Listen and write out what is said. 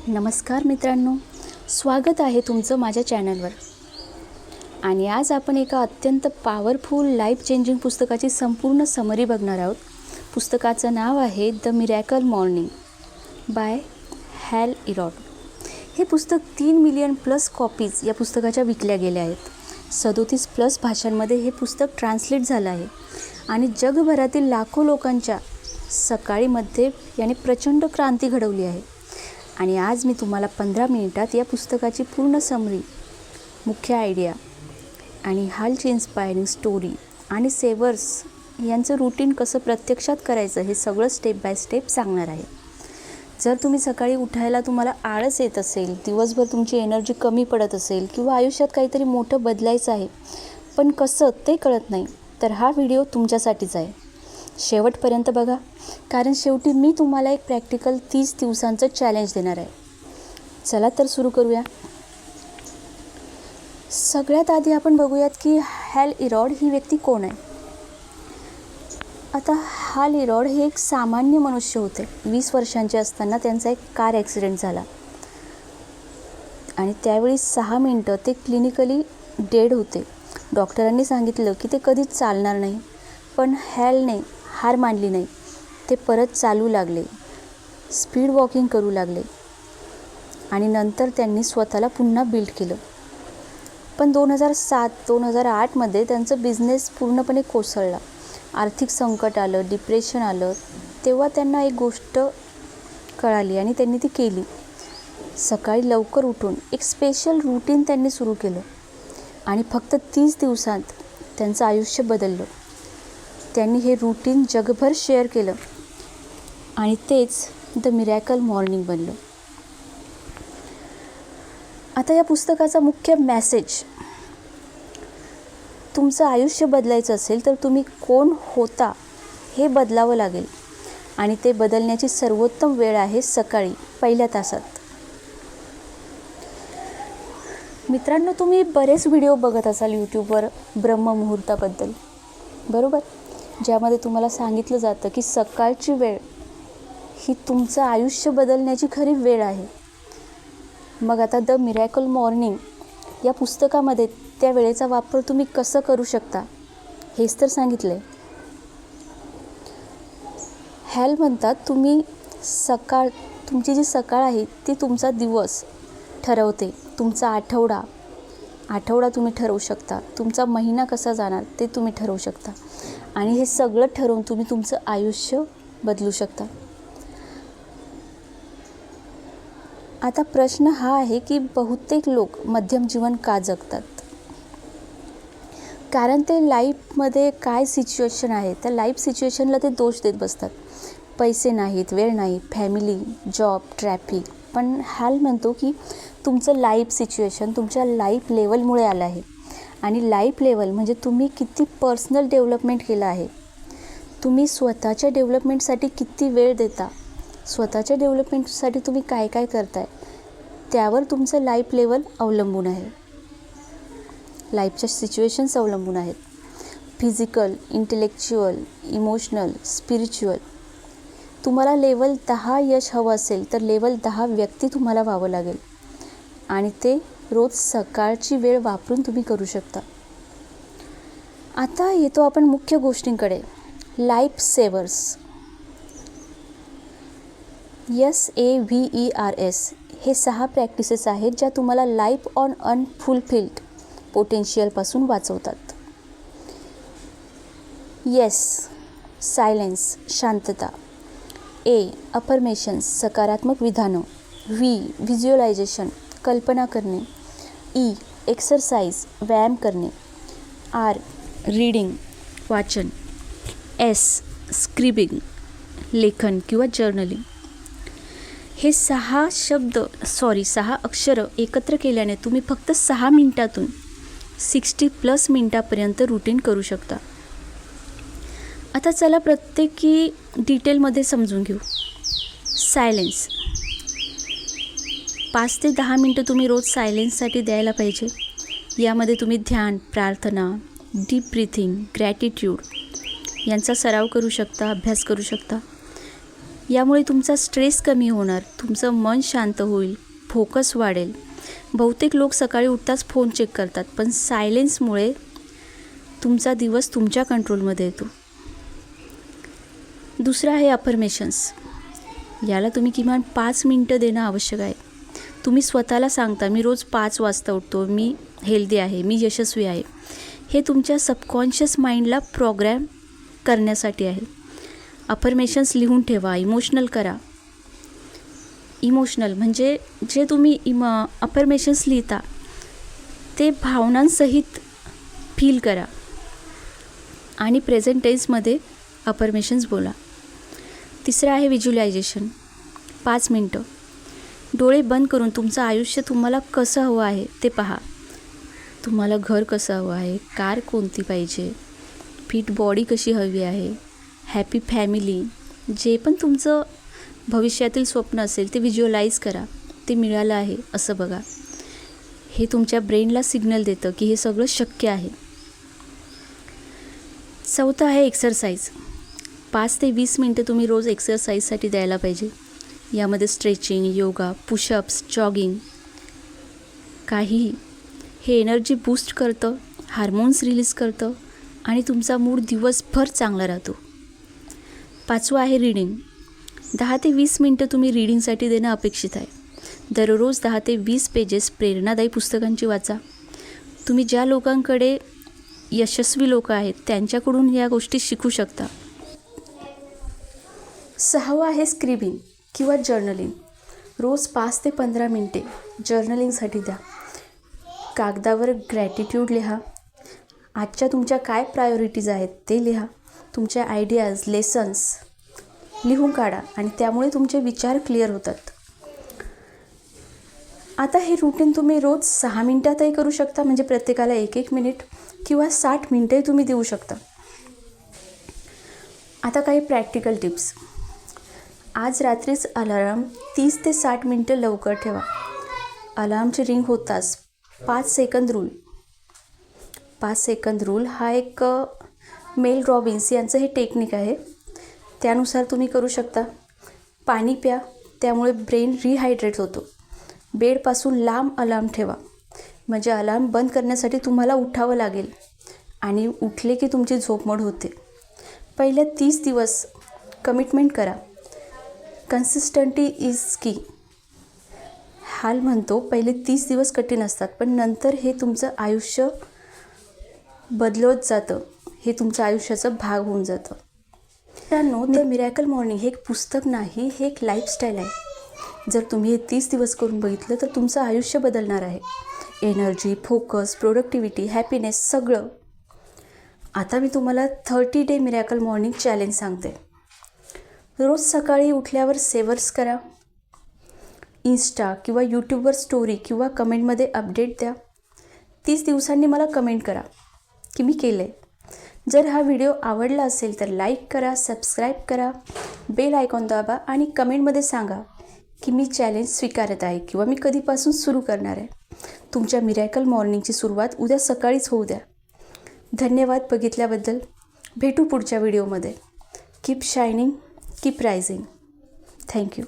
नमस्कार मित्रांनो, स्वागत आहे तुमचं माझ्या चॅनलवर. आणि आज आपण एका अत्यंत पॉवरफुल लाईफ चेंजिंग पुस्तकाची संपूर्ण समरी बघणार आहोत. पुस्तकाचं नाव आहे the miracle morning by Hal Elrod. हे पुस्तक 3 मिलियन प्लस कॉपीज या पुस्तकाच्या विकल्या गेल्या आहेत. 37 प्लस भाषांमध्ये हे पुस्तक ट्रान्सलेट झालं आहे आणि जगभरातील लाखो लोकांच्या सकाळीमध्ये याने प्रचंड क्रांती घडवली आहे. आणि आज मी तुम्हाला 15 मिनिटात या पुस्तकाची पूर्ण समरी, मुख्य आयडिया आणि हालची इन्स्पायरिंग स्टोरी आणि सेवर्स यांचं रूटीन कसं प्रत्यक्षात करायचं हे सगळं स्टेप बाय स्टेप सांगणार आहे. जर तुम्ही सकाळी उठायला तुम्हाला आळस येत असेल, दिवसभर तुमची एनर्जी कमी पडत असेल किंवा आयुष्यात काहीतरी मोठं बदलायचं आहे पण कसं ते कळत नाही, तर हा व्हिडिओ तुमच्यासाठीच आहे. शेवटपर्यंत बघा, कारण शेवटी मी तुम्हाला एक प्रॅक्टिकल 30 दिवसांचं चॅलेंज देणार आहे. चला तर सुरू करूया. सगळ्यात आधी आपण बघूयात की हॅल इरॉड ही व्यक्ती कोण आहे. आता हॅल इरॉड हे एक सामान्य मनुष्य होते. 20 वर्षांचे असताना त्यांचा एक कार ॲक्सिडेंट झाला आणि त्यावेळी 6 मिनटं ते क्लिनिकली डेड होते. डॉक्टरांनी सांगितलं की ते कधीच चालणार नाही, पण हॅलने हार मानली नाही. ते परत चालू लागले, स्पीड वॉकिंग करू लागले आणि नंतर त्यांनी स्वतःला पुन्हा बिल्ड केलं. पण 2007-2008मध्ये त्यांचं बिझनेस पूर्णपणे कोसळला. आर्थिक संकट आलं, डिप्रेशन आलं. तेव्हा त्यांना एक गोष्ट कळाली आणि त्यांनी ती केली. सकाळी लवकर उठून एक स्पेशल रूटीन त्यांनी सुरू केलं आणि फक्त 30 दिवसांत त्यांचं आयुष्य बदललं. त्यांनी हे रूटीन जगभर शेअर केलं आणि तेच द मिरॅकल मॉर्निंग बनलं. आता या पुस्तकाचा मुख्य मेसेज, तुमचं आयुष्य बदलायचं असेल तर तुम्ही कोण होता हे बदलावं लागेल आणि ते बदलण्याची सर्वोत्तम वेळ आहे सकाळी पहिल्या तासात. मित्रांनो, तुम्ही बरेच व्हिडिओ बघत असाल यूट्यूबवर ब्रह्ममुहूर्ताबद्दल, बरोबर, ज्यामध्ये तुम्हाला सांगितलं जातं की सकाळची वेळ ही तुमचं आयुष्य बदलण्याची खरी वेळ आहे. मग आता द मिरॅकल मॉर्निंग या पुस्तकामध्ये त्या वेळेचा वापर तुम्ही कसं करू शकता हेच तर सांगितलं आहे. हॅल म्हणतात, तुमची जी सकाळ आहे ती तुमचा दिवस ठरवते. तुमचा आठवडा तुम्ही ठरवू शकता. तुमचा महिना कसा जाणार ते तुम्ही ठरवू शकता आणि हे सगळं ठरवून तुम्ही तुमचं आयुष्य बदलू शकता. आता प्रश्न हा आहे की बहुतेक लोक मध्यम जीवन का जगतात? कारण ते लाईफमध्ये काय सिच्युएशन आहे त्या लाईफ सिच्युएशनला ते दोष देत बसतात. पैसे नाहीत, वेळ नाही, फॅमिली, जॉब, ट्रॅफिक. पण हॅल म्हणतो की तुमचं लाईफ सिच्युएशन तुमच्या लाईफ लेवलमुळे आलं आहे. आणि लाईफ लेवल म्हणजे तुम्ही किती पर्सनल डेव्हलपमेंट केलं आहे, तुम्ही स्वतःच्या डेव्हलपमेंटसाठी किती वेळ देता, स्वतःच्या डेव्हलपमेंटसाठी तुम्ही काय काय करताय, त्यावर तुमचं लाईफ लेवल अवलंबून आहे. लाईफच्या सिच्युएशन्स अवलंबून आहेत. Physical, intellectual, emotional, spiritual. तुम्हाला लेवल 10 यश हवं असेल तर लेवल 10 व्यक्ती तुम्हाला व्हावं लागेल आणि ते रोज सकाळची वेळ वापरून तुम्ही करू शकता. आता येतो आपण मुख्य गोष्टींकडे. लाईफ सेवर्स, SAVERS हे 6 प्रॅक्टिसेस आहेत ज्या तुम्हाला लाईफ ऑन अनफुलफिल्ड पोटेन्शियलपासून वाचवतात. येस, सायलेन्स, शांतता. अफर्मेशन्स, सकारात्मक विधानं. व्हिज्युअलायझेशन, कल्पना करणे. एक्सरसाइज, व्यायाम करणे. रीडिंग, वाचन. स्क्रिबिंग, लेखन किंवा जर्नलिंग. हे 6 अक्षरं एकत्र केल्याने तुम्ही फक्त 6 मिनिटातून 60+ मिनिटापर्यंत रूटीन करू शकता. आता चला प्रत्येकी डिटेलमध्ये समजून घेऊ. सायलेन्स, 5 ते 10 मिनटं तुम्ही रोज सायलेन्ससाठी द्यायला पाहिजे. यामध्ये तुम्ही ध्यान, प्रार्थना, डीप ब्रीथिंग, ग्रॅटिट्यूड यांचा सराव करू शकता, अभ्यास करू शकता. यामुळे तुमचा स्ट्रेस कमी होणार, तुमचं मन शांत होईल, फोकस वाढेल. बहुतेक लोक सकाळी उठताच फोन चेक करतात, पण सायलेन्समुळे तुमचा दिवस तुमच्या कंट्रोलमध्ये येतो. दुसरं आहे अफर्मेशन्स. याला तुम्ही किमान 5 मिनटं देणं आवश्यक आहे. तुम्ही स्वतःला सांगता, मी रोज 5 वाजता उठतो, मी हेल्दी आहे, मी यशस्वी आहे. हे तुमच्या सबकॉन्शियस माइंडला प्रोग्रॅम करण्यासाठी आहे. अफर्मेशन्स लिहून ठेवा, इमोशनल करा. इमोशनल म्हणजे जे तुम्ही अफर्मेशन्स लिहिता ते भावनांसहित फील करा आणि प्रेझेंट टेन्समध्ये अफर्मेशन्स बोला. तिसरं आहे व्हिज्युअलायझेशन. 5 मिनटं डोळे बंद करून तुमचं आयुष्य तुम्हाला कसं हवं आहे ते पहा. तुम्हाला घर कसं हवं आहे, कार कोणती पाहिजे, फिट बॉडी कशी हवी आहे, हॅपी फॅमिली, जे पण तुमचं भविष्यातील स्वप्न असेल ते व्हिज्युअलाइज करा. ते मिळालं आहे असं बघा. हे तुमच्या ब्रेनला सिग्नल देतं की हे सगळं शक्य आहे. चौथं आहे एक्सरसाइज. 5 ते 20 मिनटं तुम्ही रोज एक्सरसाइजसाठी द्यायला पाहिजे. यामध्ये स्ट्रेचिंग, योगा, पुशअप्स, जॉगिंग, काहीही. हे एनर्जी बूस्ट करतं, हार्मोन्स रिलीज करतं आणि तुमचा मूड दिवसभर चांगला राहतो. 5वं आहे रीडिंग. 10 ते 20 मिनटं तुम्ही रीडिंगसाठी देणं अपेक्षित आहे. दररोज 10 ते 20 पेजेस प्रेरणादायी पुस्तकांची वाचा. तुम्ही ज्या लोकांकडे यशस्वी लोक आहेत त्यांच्याकडून या गोष्टी शिकू शकता. 6वं आहे स्क्रिबिंग किंवा जर्नलिंग. रोज 5 ते 15 मिनटे जर्नलिंगसाठी द्या. कागदावर ग्रॅटिट्यूड लिहा. आजच्या तुमच्या काय प्रायोरिटीज आहेत ते लिहा. तुमच्या आयडियाज, लेसन्स लिहून काढा आणि त्यामुळे तुमचे विचार क्लिअर होतात. आता हे रुटीन तुम्ही रोज 6 मिनटातही करू शकता, म्हणजे प्रत्येकाला 1-1 मिनिट किंवा 60 मिनटंही तुम्ही देऊ शकता. आता काही प्रॅक्टिकल टिप्स. आज रात्रीच अलार्म 30 ते 60 मिनटं लवकर ठेवा. अलार्मची रिंग होताच 5 सेकंद रूल. 5 सेकंद रूल हा एक मेल रॉबिन्स यांचं हे टेक्निक आहे. त्यानुसार तुम्ही करू शकता. पाणी प्या, त्यामुळे ब्रेन रिहायड्रेट होतो. बेडपासून लांब अलार्म ठेवा, म्हणजे अलार्म बंद करण्यासाठी तुम्हाला उठावं लागेल आणि उठले की तुमची झोपमोड होते. पहिल्या 30 दिवस कमिटमेंट करा. कन्सिस्टंटी इज की. हाल म्हणतो पहिले 30 दिवस कठीण असतात, पण नंतर हे तुमचं आयुष्य बदलत जातं. हे तुमच्या आयुष्याचा भाग होऊन जातं. मित्रांनो, द मिरॅकल मॉर्निंग हे एक पुस्तक नाही, हे एक लाईफस्टाईल आहे. जर तुम्ही हे 30 दिवस करून बघितलं तर तुमचं आयुष्य बदलणार आहे. एनर्जी, फोकस, प्रोडक्टिव्हिटी, हॅपीनेस सगळं. आता मी तुम्हाला 30 डे मिरॅकल मॉर्निंग चॅलेंज सांगते. रोज सकाळी उठल्यावर सेवर्स करा. इन्स्टा किंवा यूट्यूबवर स्टोरी किंवा कमेंटमध्ये अपडेट द्या. 30 दिवसांनी मला कमेंट करा की मी केलं आहे. जर हा व्हिडिओ आवडला असेल तर लाईक करा, सबस्क्राईब करा, बेल आयकॉन दाबा आणि कमेंटमध्ये सांगा की मी चॅलेंज स्वीकारत आहे किंवा मी कधीपासून सुरू करणार आहे. तुमच्या मिरॅकल मॉर्निंगची सुरुवात उद्या सकाळीच होऊ द्या. धन्यवाद बघितल्याबद्दल. भेटू पुढच्या व्हिडिओमध्ये. Keep shining, keep rising. Thank you.